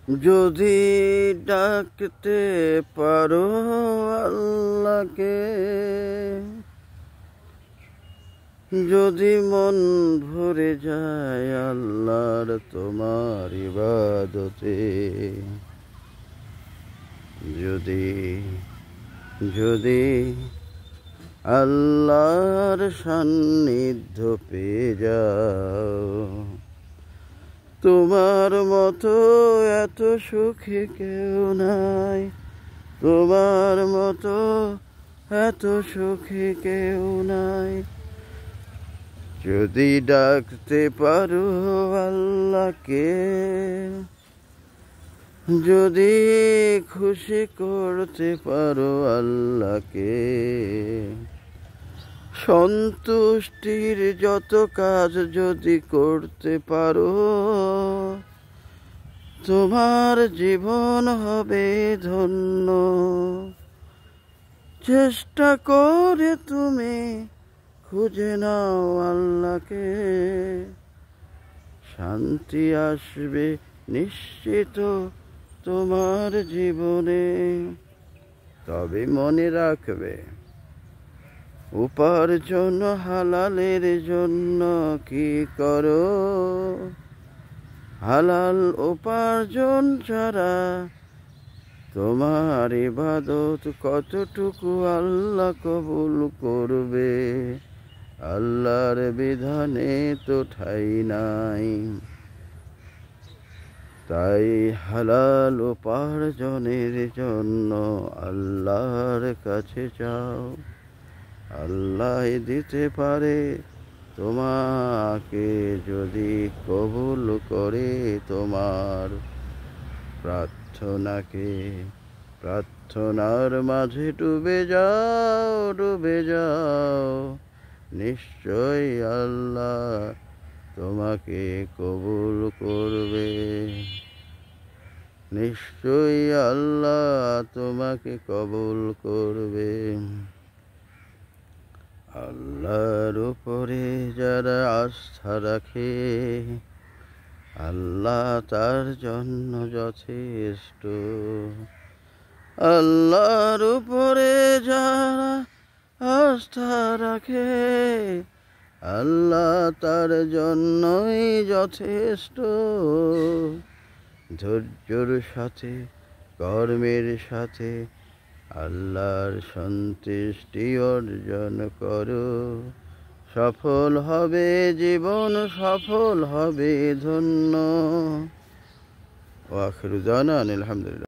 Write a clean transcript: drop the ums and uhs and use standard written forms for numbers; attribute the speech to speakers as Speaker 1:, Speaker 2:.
Speaker 1: যদি ডাকতে পারো আল্লাহকে, যদি মন ভরে যায় আল্লাহর তোমার ইবাদতে, যদি যদি আল্লাহর সান্নিধ্য পেয়ে যাও, তোমার মতো এত সুখী কেউ নাই, তোমার মতো এত সুখী কেউ নাই। যদি ডাকতে পারো আল্লাহকে, যদি খুশি করতে পারো আল্লাহকে, সন্তুষ্টির যত কাজ যদি করতে পারো, তোমার জীবন হবে ধন্য। চেষ্টা করে তুমি খুঁজে নাও আল্লাহকে, শান্তি আসবে নিশ্চিত তোমার জীবনে। তবে মনে রাখবে, উপার্জন হালালের জন্য কি করো, হালাল উপার্জন ছাড়া তোমার ইবাদত কতটুকু আল্লাহ কবুল করবে? আল্লাহর বিধানে তো ঠাঁই নাই। তাই হালাল উপার্জনের জন্য আল্লাহর কাছে চাও, আল্লাহ দিতে পারে তোমাকে যদি কবুল করে তোমার প্রার্থনাকে। প্রার্থনার মাঝে ডুবে যাও, ডুবে যাও, নিশ্চয় আল্লাহ তোমাকে কবুল করবে, নিশ্চয় আল্লাহ তোমাকে কবুল করবে। আল্লাহর উপরে যারা আস্থা রাখে, আল্লাহ তার জন্য যথেষ্ট। আল্লাহর উপরে যারা আস্থা রাখে, আল্লাহ তার জন্যই যথেষ্ট। ধৈর্যের সাথে কর্মের সাথে আল্লাহর সন্তুষ্টি অর্জন করো, সফল হবে জীবন, সফল হবে ধন্য। ওয়া আখিরু দাওয়ানা আলহামদুলিল্লাহ।